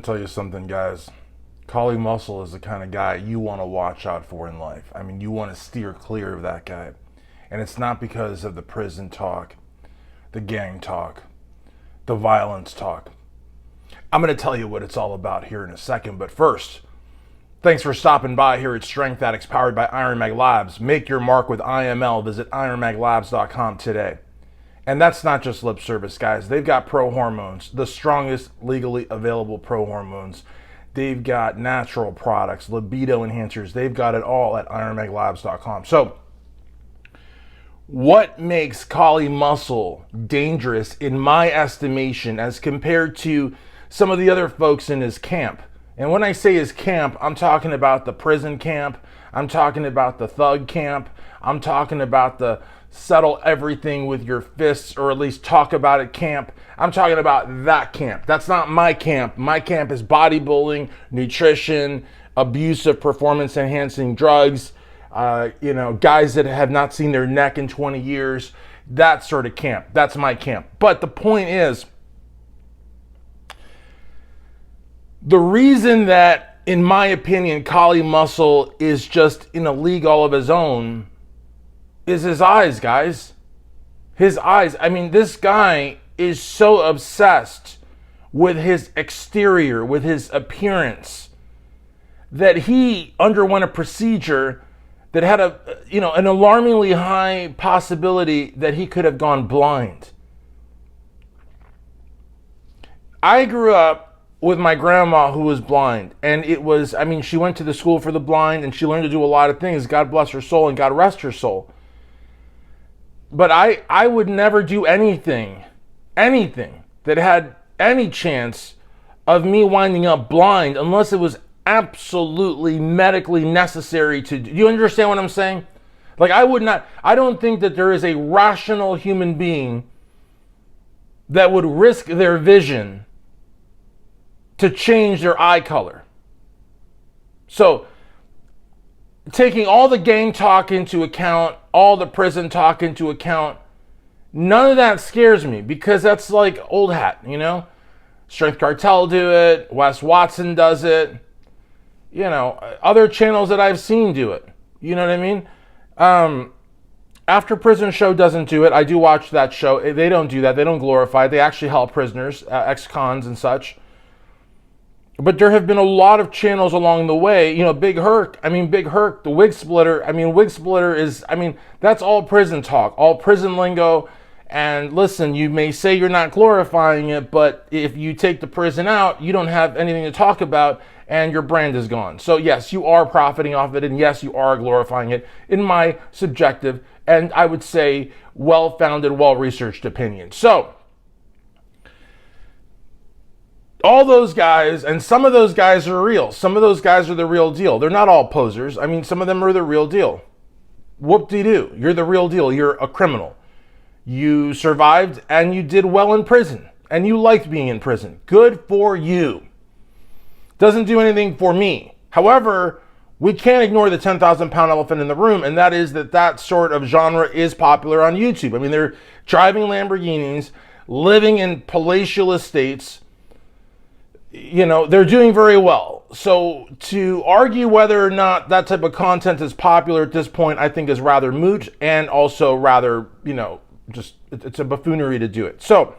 tell you something, guys. Kali Muscle is the kind of guy you want to watch out for in life. I mean, you want to steer clear of that guy. And it's not because of the prison talk, the gang talk, the violence talk. I'm going to tell you what it's all about here in a second. But first, thanks for stopping by here at Strength Addicts, powered by Iron Mag Labs. Make your mark with IML. Visit ironmaglabs.com today. And that's not just lip service, guys. They've got pro hormones, the strongest legally available pro hormones. They've got natural products, libido enhancers. They've got it all at ironmaglabs.com. So, what makes Kali Muscle dangerous, in my estimation, as compared to some of the other folks in his camp? And when I say his camp, I'm talking about the prison camp. I'm talking about the thug camp. I'm talking about the settle everything with your fists, or at least talk about it camp. I'm talking about that camp. That's not my camp. My camp is bodybuilding, nutrition, abuse of performance enhancing drugs, guys that have not seen their neck in 20 years, that sort of camp. That's my camp. But the point is, the reason that, in my opinion, Kali Muscle is just in a league all of his own is his eyes, guys. His eyes. I mean, this guy is so obsessed with his exterior, with his appearance, that he underwent a procedure that had an alarmingly high possibility that he could have gone blind. I grew up with my grandma who was blind, and she went to the school for the blind and she learned to do a lot of things. God bless her soul and God rest her soul. But I would never do anything that had any chance of me winding up blind unless it was absolutely medically necessary to do. You understand what I'm saying? Like, I don't think that there is a rational human being that would risk their vision to change their eye color. So, taking all the gang talk into account, all the prison talk into account, none of that scares me, because that's like old hat, Strength Cartel do it, Wes Watson does it, other channels that I've seen do it. You know what I mean? After Prison Show doesn't do it. I do watch that show. They don't do that. They don't glorify it. They actually help prisoners, ex-cons and such. But there have been a lot of channels along the way. Big Herc, the Wig Splitter. Wig Splitter is, that's all prison talk, all prison lingo. And listen, you may say you're not glorifying it, but if you take the prison out, you don't have anything to talk about and your brand is gone. So yes, you are profiting off it, and yes, you are glorifying it, in my subjective and I would say well-founded, well-researched opinion. So, all those guys, and some of those guys are real. Some of those guys are the real deal. They're not all posers. Some of them are the real deal. Whoop-de-doo. You're the real deal. You're a criminal. You survived and you did well in prison. And you liked being in prison. Good for you. Doesn't do anything for me. However, we can't ignore the 10,000-pound elephant in the room, and that is that sort of genre is popular on YouTube. They're driving Lamborghinis, living in palatial estates. They're doing very well. So to argue whether or not that type of content is popular at this point, I think is rather moot, and also rather, it's a buffoonery to do it. So,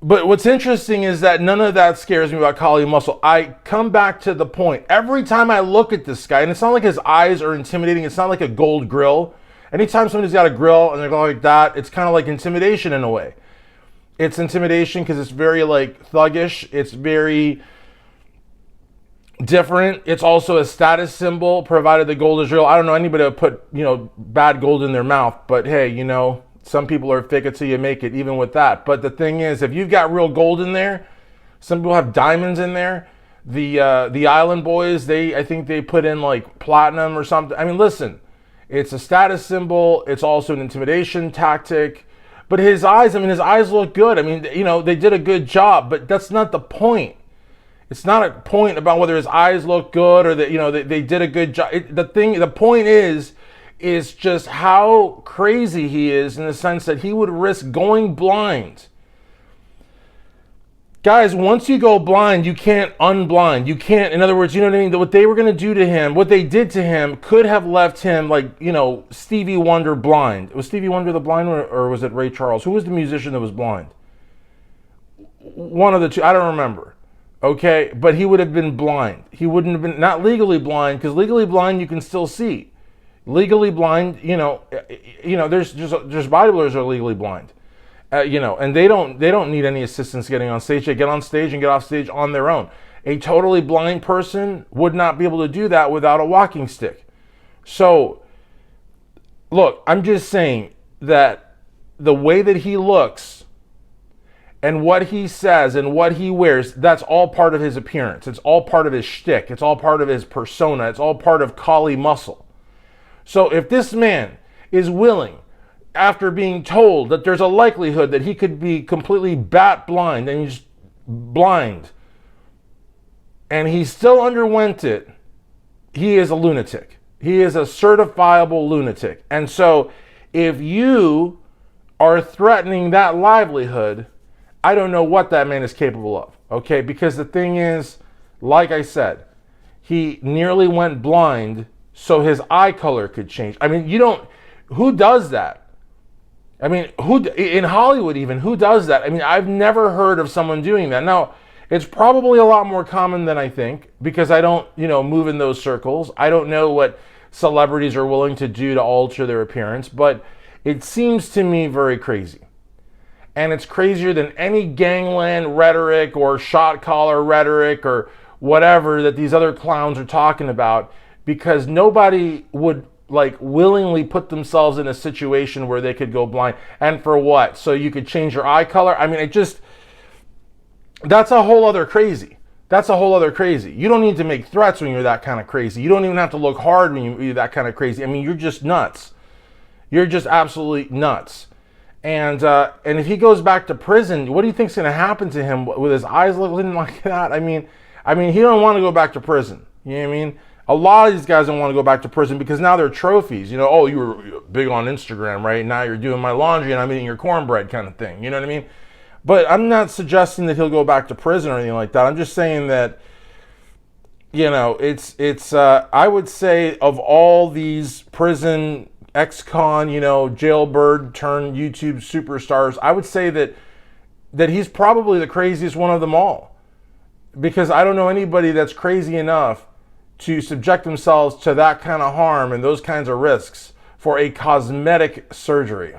but what's interesting is that none of that scares me about Kali Muscle. I come back to the point. Every time I look at this guy, and it's not like his eyes are intimidating. It's not like a gold grill. Anytime somebody's got a grill and they're going like that, it's kind of like intimidation in a way. It's intimidation because it's very thuggish. It's very different. It's also a status symbol, provided the gold is real. I don't know anybody that would put, bad gold in their mouth, but hey, some people are fake it till you make it, even with that. But the thing is, if you've got real gold in there, some people have diamonds in there. The Island Boys, I think they put in platinum or something. Listen, it's a status symbol. It's also an intimidation tactic. But his eyes, his eyes look good. They did a good job, but that's not the point. It's not a point about whether his eyes look good or that, they did a good job. The point is just how crazy he is, in the sense that he would risk going blind Guys, once you go blind, you can't unblind. You can't, in other words, you know what I mean? What they were going to do to him, what they did to him, could have left him like, Stevie Wonder blind. Was Stevie Wonder the blind one, or was it Ray Charles? Who was the musician that was blind? One of the two, I don't remember. Okay, but he would have been blind. He wouldn't have been, not legally blind, because legally blind you can still see. Legally blind, there's bodybuilders who are legally blind. And they don't need any assistance getting on stage. They get on stage and get off stage on their own. A totally blind person would not be able to do that without a walking stick. So, look, I'm just saying that the way that he looks and what he says and what he wears, that's all part of his appearance. It's all part of his shtick. It's all part of his persona. It's all part of Kali muscle. So if this man is willing, after being told that there's a likelihood that he could be completely bat blind, and he's blind, and he still underwent it, he is a lunatic. He is a certifiable lunatic. And so if you are threatening that livelihood, I don't know what that man is capable of, okay? Because the thing is, like I said, he nearly went blind so his eye color could change. I mean, who does that? I mean, who in Hollywood even, who does that? I mean, I've never heard of someone doing that. Now, it's probably a lot more common than I think, because I don't, move in those circles. I don't know what celebrities are willing to do to alter their appearance, but it seems to me very crazy. And it's crazier than any gangland rhetoric or shot collar rhetoric or whatever that these other clowns are talking about, because nobody would willingly put themselves in a situation where they could go blind. And for what? So you could change your eye color? I mean, that's a whole other crazy. That's a whole other crazy. You don't need to make threats when you're that kind of crazy. You don't even have to look hard when you're that kind of crazy. I mean, you're just nuts. You're just absolutely nuts. And if he goes back to prison, what do you think's going to happen to him with his eyes looking like that? I mean, he don't want to go back to prison. You know what I mean? A lot of these guys don't want to go back to prison because now they're trophies. Oh, you were big on Instagram, right? Now you're doing my laundry and I'm eating your cornbread kind of thing. You know what I mean? But I'm not suggesting that he'll go back to prison or anything like that. I'm just saying that, it's I would say of all these prison ex-con, jailbird turned YouTube superstars, I would say that he's probably the craziest one of them all. Because I don't know anybody that's crazy enough to subject themselves to that kind of harm and those kinds of risks for a cosmetic surgery.